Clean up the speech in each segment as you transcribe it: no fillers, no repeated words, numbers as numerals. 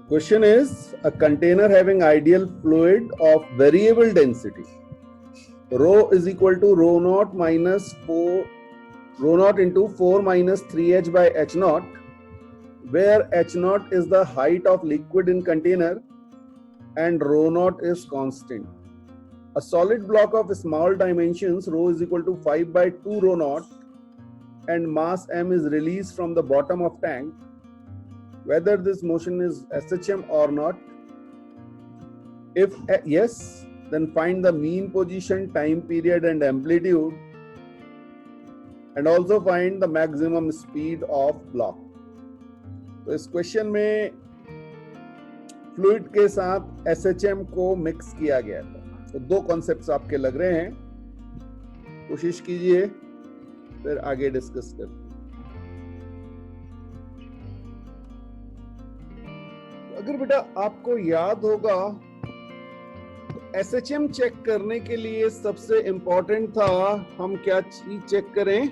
Question is a container having ideal fluid of variable density. Rho is equal to rho naught minus 4 rho naught into 4 minus 3h by h naught, where h naught is the height of liquid in container and rho naught is constant. A solid block of small dimensions, rho is equal to 5 by 2 rho naught, and mass m is released from the bottom of tank. Whether this motion is SHM or not. If yes, then find the mean position, time period and amplitude, and also find the maximum speed of block. तो इस question में fluid के साथ SHM को mix किया गया था। तो दो कॉन्सेप्ट्स आपके लग रहे हैं, कोशिश कीजिए, फिर आगे डिस्कस करते हैं। अगर बेटा आपको याद होगा तो SHM चेक करने के लिए सबसे इंपॉर्टेंट था हम क्या चीज चेक करें?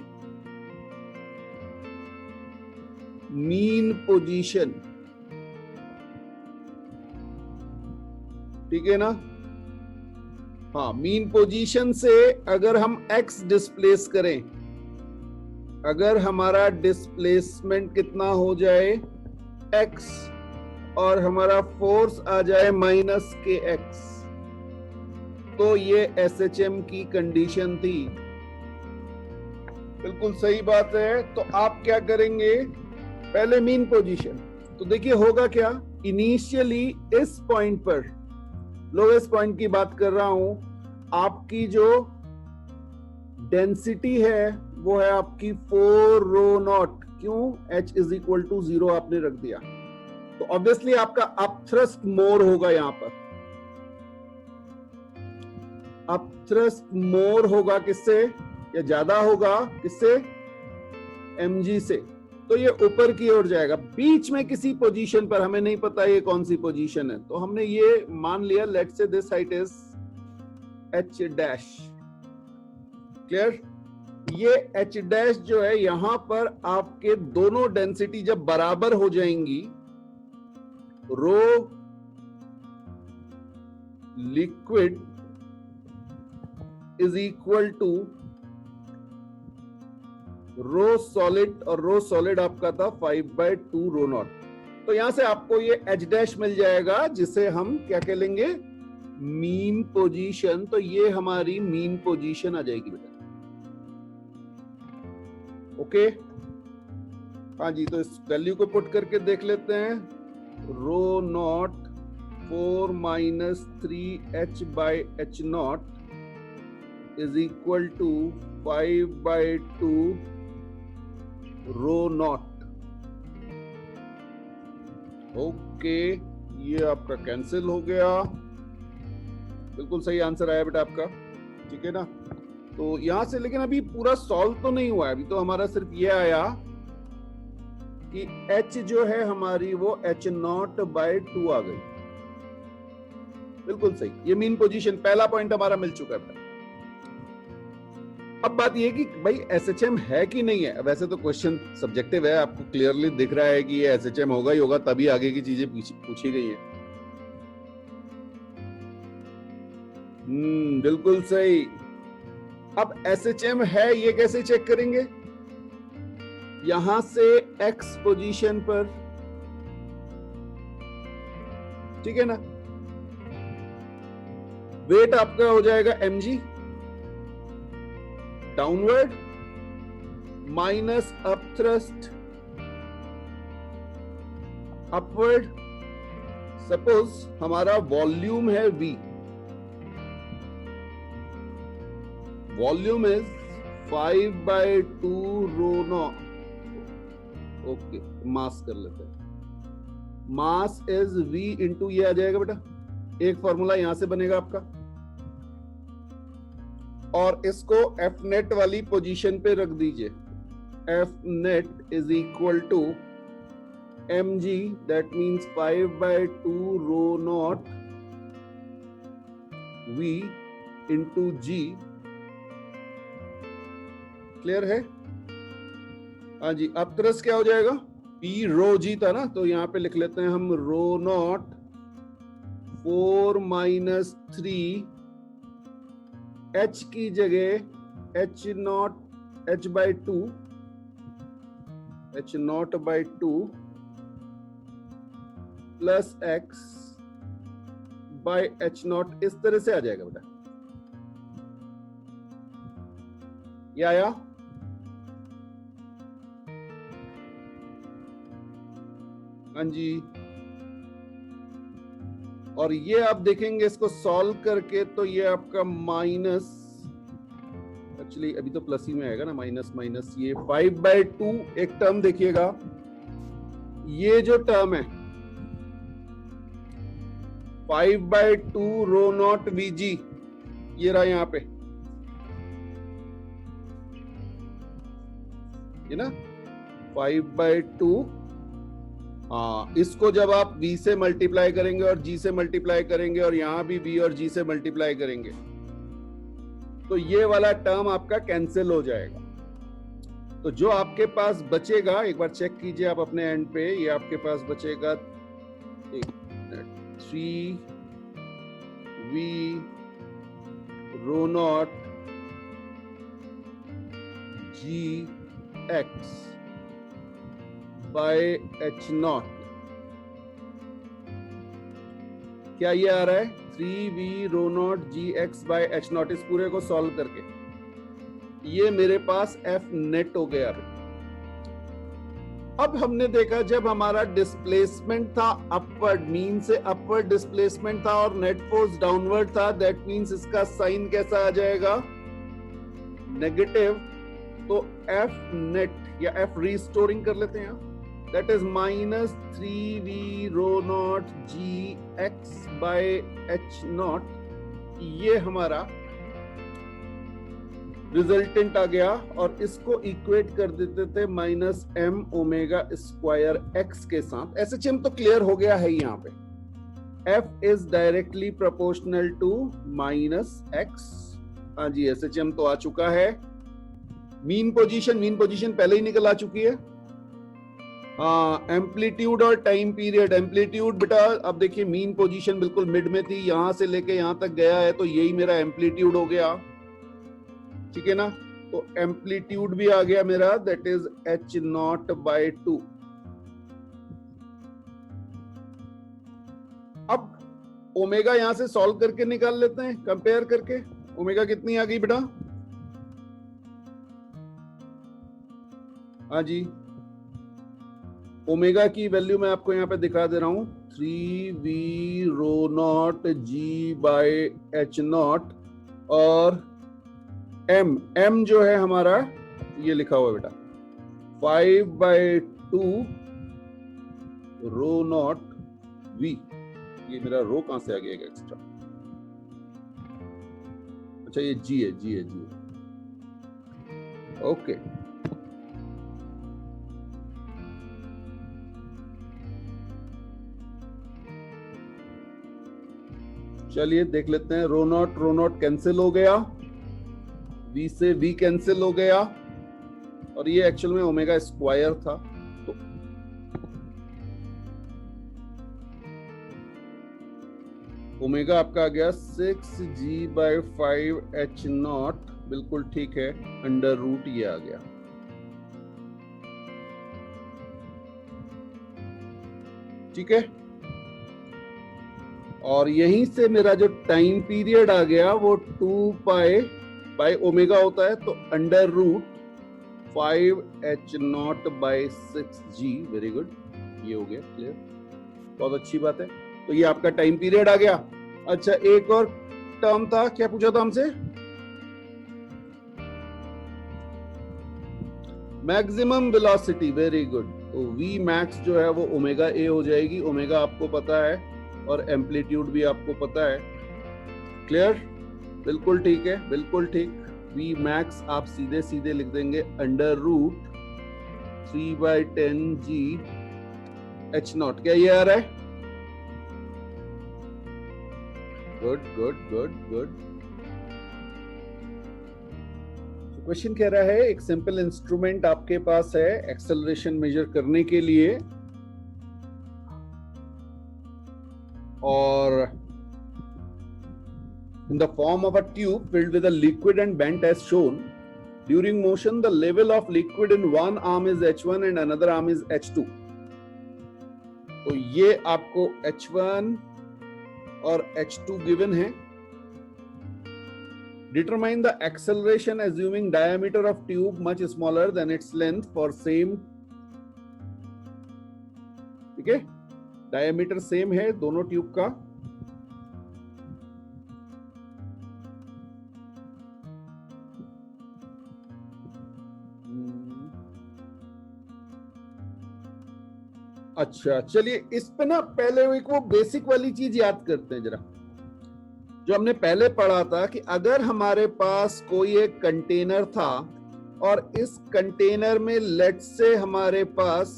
मीन पोजीशन, ठीक है ना? हाँ, मीन पोजीशन से अगर हम x डिस्प्लेस करें, अगर हमारा डिस्प्लेसमेंट कितना हो जाए x और हमारा फोर्स आ जाए माइनस के एक्स, तो ये SHM की कंडीशन थी। बिल्कुल सही बात है। तो आप क्या करेंगे? पहले मीन पोजीशन। तो देखिए होगा क्या, इनिशियली इस पॉइंट पर, लोएस्ट पॉइंट की बात कर रहा हूं, आपकी जो डेंसिटी है वो है आपकी 4 रो नॉट। क्यों? h इज इक्वल टू 0 आपने रख दिया, तो ऑब्वियसली आपका अपथ्रस्ट मोर होगा। यहां पर अपथ्रस्ट मोर होगा किससे, या ज्यादा होगा किससे? mg से। तो ये ऊपर की ओर जाएगा, बीच में किसी पोजीशन पर, हमें नहीं पता ये कौन सी पोजीशन है, तो हमने ये मान लिया, let's say this height is h dash. Clear? ये h डैश जो है, यहां पर आपके दोनों डेंसिटी जब बराबर हो जाएंगी, rho liquid is equal to rho solid, और रो सॉलिड आपका था 5/2 रो नॉट। तो यहां से आपको ये h डैश मिल जाएगा, जिसे हम क्या कह लेंगे? Mean position. तो ये हमारी मीन पोजीशन आ जाएगी बेटा। ओके, हाँ जी, तो इस वैल्यू को पुट करके देख लेते हैं। Rho not 4 minus 3h by h not is equal to 5/2 rho not. Okay, ये आपका कैंसिल हो गया। बिल्कुल सही आंसर आया बेटा आपका, ठीक है ना? तो यहां से, लेकिन अभी पूरा सॉल्व तो नहीं हुआ है, अभी तो हमारा सिर्फ ये आया कि h जो है हमारी वो h0/2 आ गई। बिल्कुल सही, ये मीन पोजीशन पहला पॉइंट हमारा मिल चुका है। अब बात ये कि भाई SHM है कि नहीं है। वैसे तो क्वेश्चन सब्जेक्टिव है, आपको क्लियरली दिख रहा है कि ये SHM होगा ही होगा, तभी आगे की चीजें पूछी गई है। बिल्कुल सही। अब SHM है, ये कैसे चेक करेंगे? यहां से x पोजीशन पर, ठीक है ना, वेट आपका हो जाएगा mg downward minus upthrust upward. Suppose हमारा वॉल्यूम है v, volume is 5/2 rho not. Okay, mass कर लेते हैं। मास इज v इंटू ये आ जाएगा बेटा, एक फॉर्मूला यहां से बनेगा आपका, और इसको F नेट वाली पोजीशन पे रख दीजिए। F net is equal to mg, that means 5/2 rho naught v into g। Clear है? हाँ जी, अब थ्रस्ट क्या हो जाएगा? पी रो जी था ना, तो यहाँ पे लिख लेते हैं हम रो नॉट 4 माइनस 3 एच की जगह H not H by two H not by two plus x by H naught, इस तरह से आ जाएगा बेटा। ये आया? हाँ जी। और ये आप देखेंगे इसको सॉल्व करके, तो ये आपका माइनस, एक्चुअली अभी तो प्लस ही में आएगा ना, माइनस माइनस, ये 5/2 एक टर्म देखिएगा, ये जो टर्म है 5/2 रो नॉट वीजी, ये रहा यहां पे, ये ना 5/2। हाँ, इसको जब आप v से मल्टीप्लाई करेंगे और g से मल्टीप्लाई करेंगे और यहां भी v और g से मल्टीप्लाई करेंगे, तो ये वाला टर्म आपका कैंसिल हो जाएगा। तो जो आपके पास बचेगा, एक बार चेक कीजिए आप अपने एंड पे, ये आपके पास बचेगा 3v rho naught gx by H naught. क्या ये आ रहा है? 3v rho naught G X by H naught. इस पूरे को सॉल्व करके ये मेरे पास f नेट हो गया। अब हमने देखा जब हमारा डिस्प्लेसमेंट था अपवर्ड, मीन से अपवर्ड डिस्प्लेसमेंट था और नेट फोर्स डाउनवर्ड था, दैट मीन्स इसका साइन कैसा आ जाएगा? नेगेटिव। तो f नेट या f रीस्टोरिंग कर लेते हैं, that is minus 3v rho naught gx by h naught। ये हमारा रिजल्टेंट आ गया और इसको इक्वेट कर देते थे minus m omega square x के साथ। SHM तो क्लियर हो गया है यहाँ पे, f is directly proportional to minus x। हाँ जी, SHM तो आ चुका है। मीन पोजीशन पहले ही निकल आ चुकी है। एम्पलीट्यूड और टाइम पीरियड। एम्पलीट्यूड बेटा अब देखिए मीन पोजीशन बिल्कुल मिड में थी, यहां से लेके यहां तक गया है, तो यही मेरा एम्पलीट्यूड हो गया, ठीक है ना। तो एम्पलीट्यूड भी आ गया मेरा, that is H naught by 2। अब ओमेगा यहां से सॉल्व करके निकाल लेते हैं, कंपेयर करके। ओमेगा कितनी आ गई बेटा? हाँ जी, ओमेगा की वैल्यू मैं आपको यहाँ पे दिखा दे रहा हूं, 3v rho naught g by H naught, और m जो है हमारा ये लिखा हुआ है बेटा 5/2 रो नॉट v। ये मेरा रो कहां से आ गया एक्स्ट्रा? अच्छा ये g है। ओके, चलिए देख लेते हैं। रो नॉट कैंसिल हो गया, v से v कैंसिल हो गया, और ये एक्चुअल में ओमेगा स्क्वायर था, तो ओमेगा आपका आ गया 6g बाय 5 एच नॉट, बिल्कुल ठीक है, अंडर रूट ये आ गया। ठीक है, और यहीं से मेरा जो टाइम पीरियड आ गया वो 2 पाई बाय ओमेगा होता है, तो under root 5 H naught by 6g। Very good, ये हो गया क्लियर, बहुत अच्छी बात है। तो ये आपका टाइम पीरियड आ गया। अच्छा, एक और टर्म था, क्या पूछा था हमसे? Maximum velocity. वेरी गुड, तो v मैक्स जो है वो ओमेगा a हो जाएगी। ओमेगा आपको पता है और एम्पलीट्यूड भी आपको पता है। क्लियर, बिल्कुल ठीक है, बिल्कुल ठीक। v मैक्स आप सीधे सीधे लिख देंगे under root 3/10g h not. क्या ये आ रहा है? Good good good good. Question कह रहा है एक सिंपल इंस्ट्रूमेंट आपके पास है एक्सेलरेशन मेजर करने के लिए, और in the form of a tube filled with a liquid and bent as shown. During motion, the level of liquid in one arm is H1 and another arm is H2. तो ये आपको H1 और H2 given है. Determine the acceleration assuming diameter of tube much smaller than its length for same. ठीक है, diameter same है दोनों tube का. अच्छा, चलिए इस पे ना पहले एक वो बेसिक वाली चीज याद करते हैं जरा, जो हमने पहले पढ़ा था कि अगर हमारे पास कोई एक कंटेनर था और इस कंटेनर में लेट से हमारे पास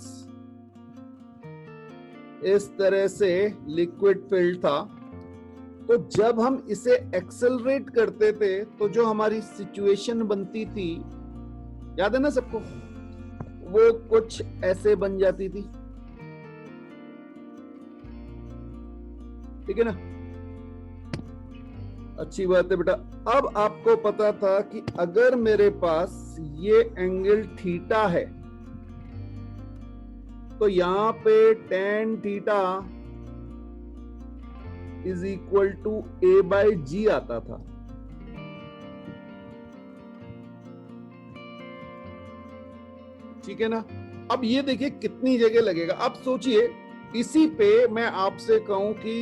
इस तरह से लिक्विड फिल्ड था, तो जब हम इसे एक्सेलरेट करते थे तो जो हमारी सिचुएशन बनती थी, याद है ना सबको, वो कुछ ऐसे बन जाती थी. ठीक है ना, अच्छी बात है बेटा. अब आपको पता था कि अगर मेरे पास ये एंगल थीटा है तो यहां पे tan theta is equal to A/G आता था. ठीक है ना. अब ये देखिए कितनी जगह लगेगा. अब सोचिए इसी पे मैं आपसे कहूं कि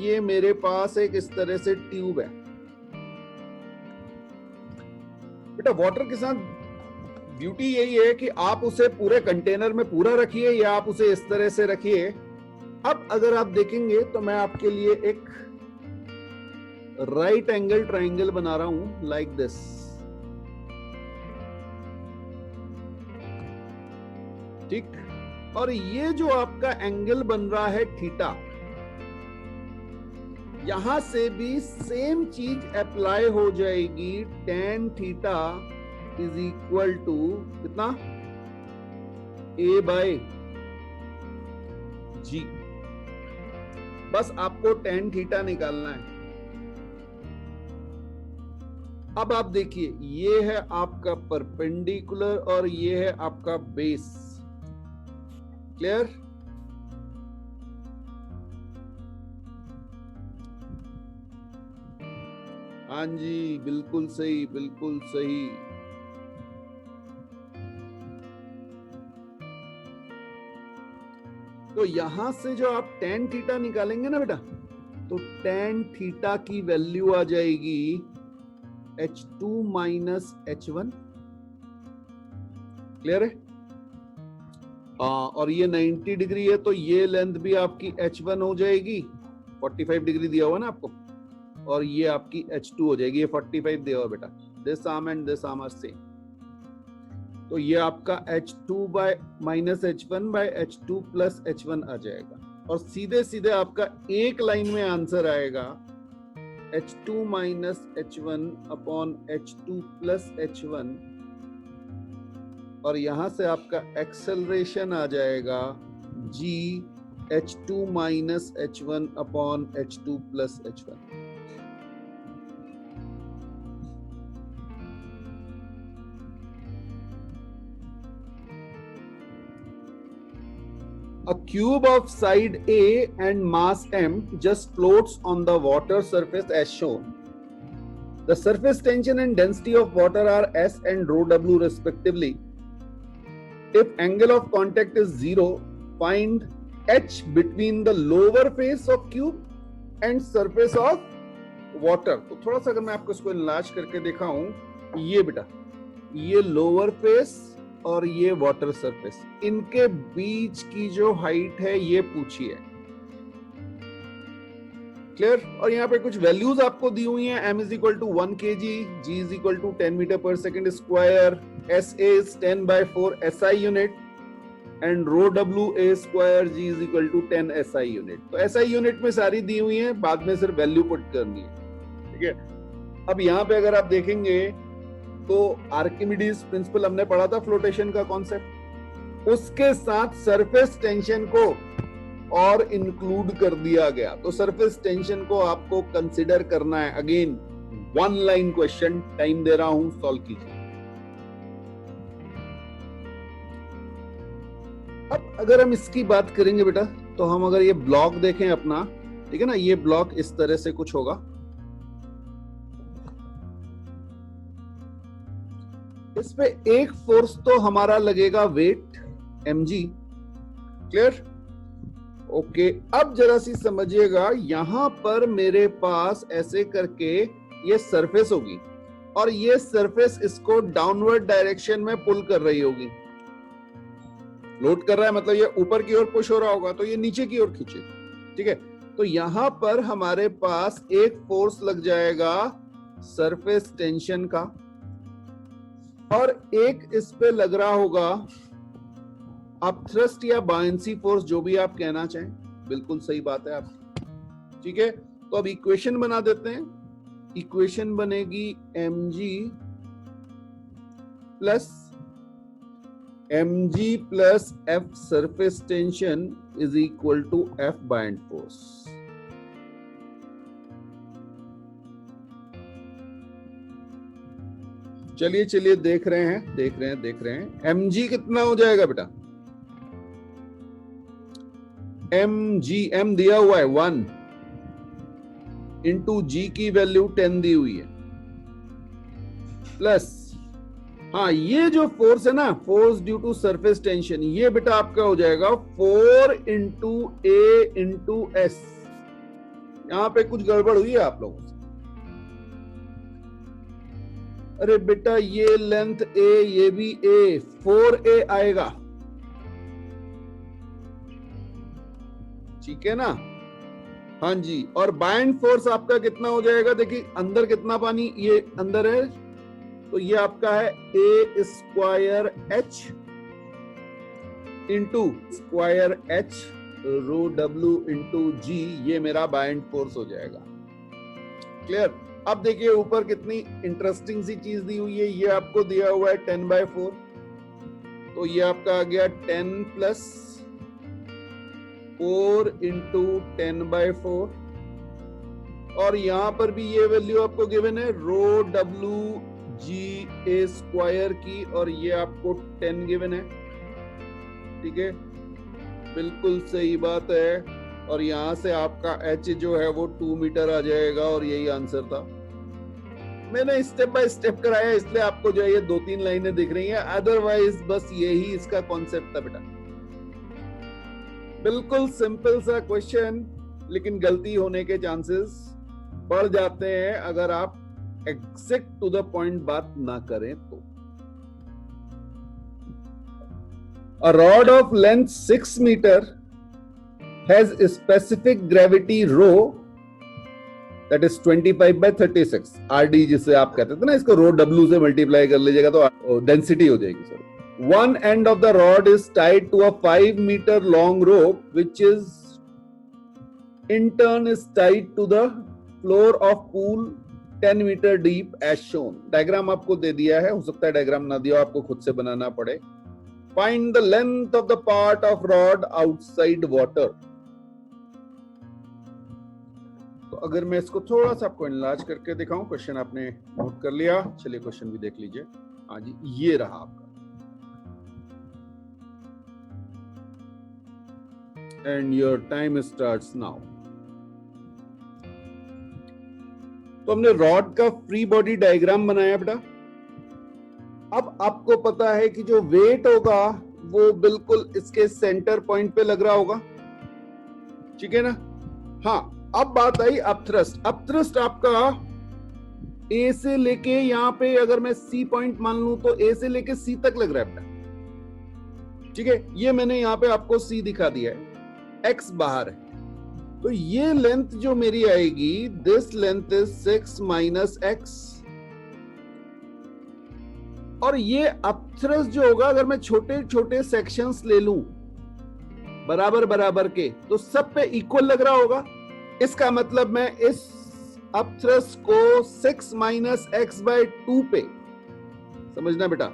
ये मेरे पास एक इस तरह से ट्यूब है. बेटा वाटर के साथ ब्यूटी यही है कि आप उसे पूरे कंटेनर में पूरा रखिए या आप उसे इस तरह से रखिए. अब अगर आप देखेंगे तो मैं आपके लिए एक राइट एंगल ट्रायंगल बना रहा हूं लाइक दिस. ठीक, और ये जो आपका एंगल बन रहा है थीटा, यहां से भी सेम चीज अप्लाई हो जाएगी. tan theta is equal to कितना, A/G. बस आपको tan थीटा निकालना है. अब आप देखिए ये है आपका परपेंडिकुलर और ये है आपका बेस. क्लियर. हाँ जी, बिल्कुल सही, बिल्कुल सही. तो यहां से जो आप tan थीटा निकालेंगे ना बेटा, तो tan थीटा की वैल्यू आ जाएगी H2 माइनस H1. क्लियर है. और ये 90 डिग्री है तो ये लेंथ भी आपकी H1 हो जाएगी. 45 डिग्री दिया हुआ ना आपको, और ये आपकी H2 हो जाएगी. ये 45 दिया हुआ बेटा. This arm and this arm are same. तो ये आपका H2 by minus H1 by H2 plus H1 आ जाएगा. और सीधे सीधे आपका एक लाइन में आंसर आएगा H2 minus H1 upon H2 plus H1. और यहां से आपका एक्सेलरेशन आ जाएगा G H2 minus H1 upon H2 plus H1. A cube of side A and mass m just floats on the water surface as shown. The surface tension and density of water are S and rho W respectively. If angle of contact is 0, find H between the lower face of cube and surface of water. तो थोड़ा सा अगर मैं आपको इसको enlarge करके दिखाऊं, ये बेटा, ये लोअर फेस और ये वाटर सरफेस, इनके बीच की जो हाइट है ये पूछिए. क्लियर. और यहाँ पे कुछ वैल्यूज आपको दी हुई हैं. m is equal to 1 kg, g is equal to 10 metre per second square, sa is 10/4 SI unit and rho WA square, g is equal to 10 SI unit. तो SI यूनिट में सारी दी हुई हैं, बाद में सिर्फ वैल्यू पुट करनी है. ठीक है. अब यहाँ पे अगर आप देखेंगे तो आर्किमिडीज प्रिंसिपल हमने पढ़ा था फ्लोटेशन का कॉन्सेप्ट, उसके साथ सरफेस टेंशन को और इंक्लूड कर दिया गया। तो सरफेस टेंशन को आपको कंसिडर करना है। अगेन 1 लाइन क्वेश्चन, टाइम दे रहा हूं, सॉल्व कीजिए। अब अगर हम इसकी बात करेंगे बेटा, तो हम अगर ये ब्लॉक देखें अपना, ठीक है ना, ये ब्लॉक इस तरह से कुछ होगा। इस पे एक फोर्स तो हमारा लगेगा वेट mg, क्लियर? ओके, अब जरा सी समझिएगा, यहां पर मेरे पास ऐसे करके ये सरफेस होगी और ये सरफेस इसको डाउनवर्ड डायरेक्शन में पुल कर रही होगी। लोड कर रहा है मतलब ये ऊपर की ओर पुश हो रहा होगा, तो ये नीचे की ओर खींचे, ठीक है। तो यहां पर हमारे पास एक फोर्स लग जाएगा सरफेस टेंशन का, और एक इस पे लग रहा होगा आप थ्रस्ट या बायंसी फोर्स, जो भी आप कहना चाहें, बिल्कुल सही बात है आपकी, ठीक है। तो अब इक्वेशन बना देते हैं। इक्वेशन बनेगी mg plus f surface tension is equal to f buoyant force. चलिए चलिए देख रहे हैं mg कितना हो जाएगा बेटा? m दिया हुआ है 1 इंटू g की वैल्यू 10 दी हुई है, प्लस हाँ ये जो फोर्स है ना, force due to surface tension, ये बेटा आपका हो जाएगा 4 इंटू a इंटू s। यहां पे कुछ गड़बड़ हुई है आप लोगों से। अरे बेटा ये लेंथ a, ये भी a, 4a आएगा, ठीक है ना? हाँ जी। और बाइंड फोर्स आपका कितना हो जाएगा? देखिए अंदर कितना पानी, ये अंदर है, तो ये आपका है a square h into square h rho w into g, ये मेरा बाइंड फोर्स हो जाएगा। क्लियर? अब देखिए ऊपर कितनी इंटरेस्टिंग सी चीज दी हुई है। ये आपको दिया हुआ है 10/4, तो ये आपका आ गया 10 प्लस 4 इंटू 10/4, और यहां पर भी ये वैल्यू आपको गिवन है रो w g a स्क्वायर की, और ये आपको 10 गिवन है, ठीक है, बिल्कुल सही बात है। और यहां से आपका h जो है वो 2 मीटर आ जाएगा, और यही आंसर था। मैंने स्टेप बाय स्टेप कराया, इसलिए आपको जो है ये 2-3 लाइनें दिख रही हैं, अदरवाइज बस यही इसका कॉन्सेप्ट था बेटा। बिल्कुल सिंपल सा क्वेश्चन, लेकिन गलती होने के चांसेस बढ़ जाते हैं अगर आप एग्जैक्ट टू द पॉइंट बात ना करें तो। A rod of length 6 meter has a specific gravity rho, that is 25/36 RD, जिसे आप कहते थे ना, इसको रो W से मल्टीप्लाई कर लीजिएगा तो डेंसिटी हो जाएगी sir. One end of the rod is tied to a 5 meter long rope, which is in turn is tied to the floor of pool 10 meter deep as shown. Diagram आपको दे दिया है, हो सकता है डायग्राम ना दिया, आपको खुद से बनाना पड़े। Find the length of the part of rod outside water. तो अगर मैं इसको थोड़ा सा आपको एनलार्ज करके दिखाऊं, क्वेश्चन आपने नोट कर लिया, चलिए क्वेश्चन भी देख लीजिए। हाँ जी, ये रहा आपका, and your time starts now. तो हमने रॉड का फ्री बॉडी डायग्राम बनाया बेटा। अब आपको पता है कि जो वेट होगा वो बिल्कुल इसके सेंटर पॉइंट पे लग रहा होगा, ठीक है ना? हाँ, अब बात आई अपथ्रस्ट। अपथ्रस्ट आपका ए से लेके यहां पे, अगर मैं सी पॉइंट मान लूं तो ए से लेके सी तक लग रहा है बेटा, ठीक है। ये मैंने यहां पे आपको सी दिखा दिया है, एक्स बाहर है, तो ये लेंथ जो मेरी आएगी, this length is 6 minus x, और ये अपथ्रस्ट जो होगा, अगर मैं छोटे छोटे सेक्शंस ले लूं बराबर बराबर के, तो सब पे इक्वल लग रहा होगा। इसका मतलब मैं इस अपथ्रस्ट को 6 माइनस एक्स बाय 2 पे समझना बेटा,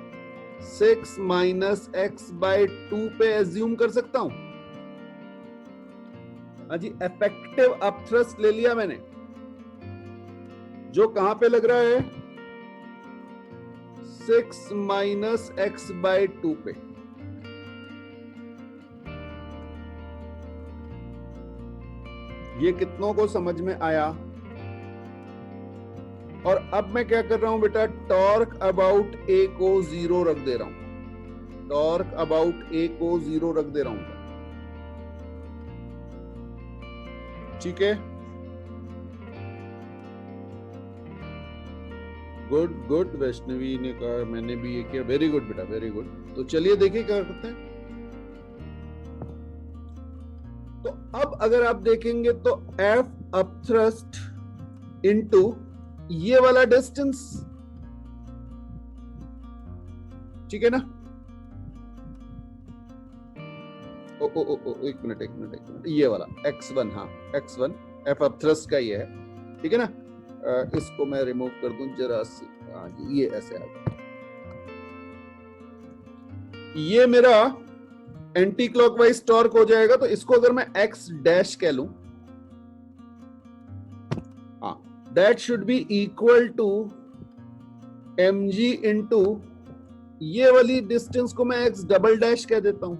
6 माइनस एक्स बाय 2 पे एज्यूम कर सकता हूं। हाँ जी, इफेक्टिव अपथ्रस्ट ले लिया मैंने, जो कहां पे लग रहा है, 6 माइनस एक्स बाय 2 पे। ये कितनों को समझ में आया? और अब मैं क्या कर रहा हूं बेटा, टॉर्क अबाउट ए को 0 रख दे रहा हूं, टॉर्क अबाउट ए को 0 रख दे रहा हूं। ठीक है, गुड गुड, वैष्णवी ने कहा मैंने भी ये किया, वेरी गुड बेटा, वेरी गुड। तो चलिए देखिए क्या करते हैं। तो अब अगर आप देखेंगे तो एफ अपथ्रस्ट इनटू ये वाला डिस्टेंस, ठीक है ना? ओ ओ ओ, ओ एक मिनट एक मिनट एक मिनट, ये वाला x1, हाँ x1 एफ अपथ्रस्ट का ये है, ठीक है ना? इसको मैं रिमूव कर दूं जरा सी, हाँ जी, ये ऐसे आ गया। ये मेरा एंटी क्लॉकवाइज टॉर्क हो जाएगा, तो इसको अगर मैं x डैश कह लूं, हाँ, that should be equal to mg into ये वाली डिस्टेंस को मैं x डबल डैश कह देता हूं।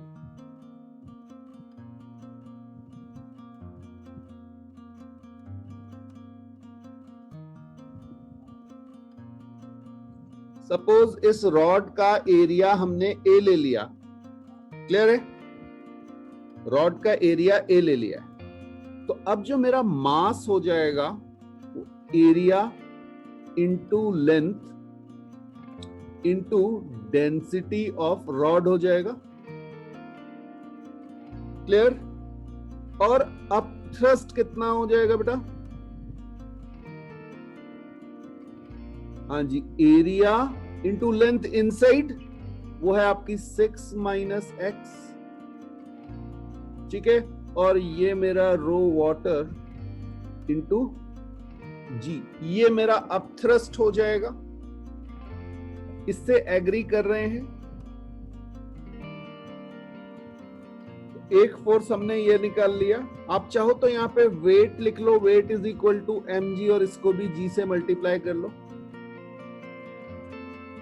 सपोज इस रॉड का एरिया हमने ए ले लिया, क्लियर है? रॉड का एरिया ए ले लिया, तो अब जो मेरा मास हो जाएगा वो area into length into density of rod हो जाएगा, क्लियर? और अब थ्रस्ट कितना हो जाएगा बेटा? हाँ जी, एरिया इंटू लेंथ इनसाइड, वो है आपकी 6 माइनस एक्स, ठीक है? और ये मेरा रो वाटर इंटू जी, ये मेरा अपथ्रस्ट हो जाएगा। इससे एग्री कर रहे हैं? एक फोर्स हमने ये निकाल लिया। आप चाहो तो यहाँ पे वेट लिख लो, weight is equal to mg, और इसको भी g से मल्टीप्लाई कर लो।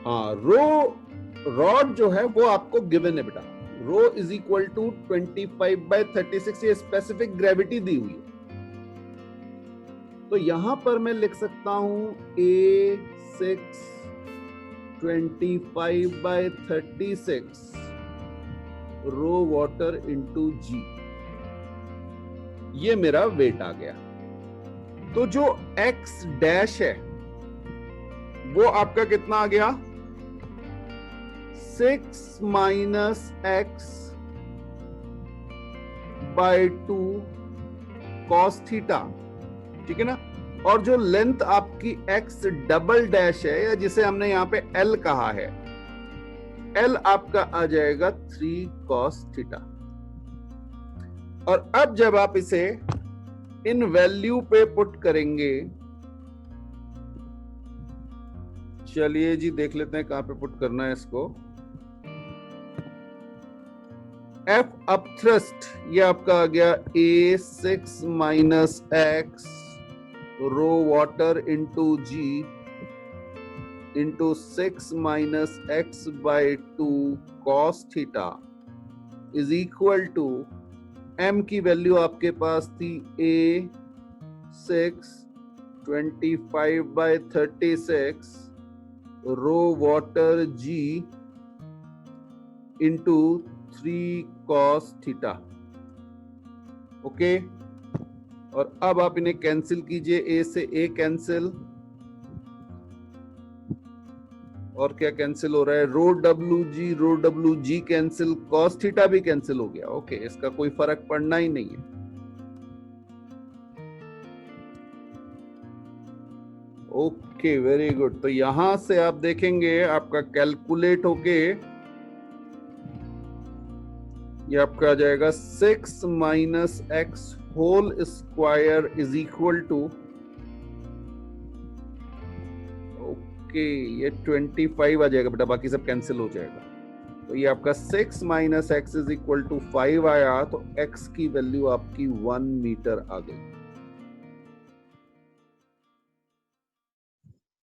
हाँ, रो रॉड जो है वो आपको गिवन है बेटा, रो इज इक्वल टू 25/36, ये स्पेसिफिक ग्रेविटी दी हुई है। तो यहां पर मैं लिख सकता हूं A6 25/36 रो वाटर इंटू जी, ये मेरा वेट आ गया। तो जो x डैश है वो आपका कितना आ गया? 6 minus X by 2 cos theta, ठीक है ना? और जो लेंथ आपकी x डबल डैश है, या जिसे हमने यहां पे L कहा है, L आपका आ जाएगा 3 कॉस थीटा। और अब जब आप इसे इन वैल्यू पे पुट करेंगे, चलिए जी देख लेते हैं कहां पे पुट करना है इसको। एफ अपथ्रस्ट ये आपका आ गया A6 minus X rho water into G into 6 minus X by 2 cos theta is equal to, m की वैल्यू आपके पास थी A6 25/36 rho water g into 3 cos theta, okay? और अब आप इन्हें कैंसिल कीजिए, a से a कैंसिल, और क्या कैंसिल हो रहा है? Rho W G cancel, cos theta भी कैंसिल हो गया, ओके? इसका कोई फर्क पड़ना ही नहीं है। Okay, very good. तो यहां से आप देखेंगे आपका कैलकुलेट होके ये आपका आ जाएगा 6 minus X whole square is equal to, okay, ये 25 आ जाएगा बेटा, बाकी सब कैंसिल हो जाएगा। तो ये आपका 6 minus X is equal to 5 आया, तो एक्स की वैल्यू आपकी 1 मीटर आ गई।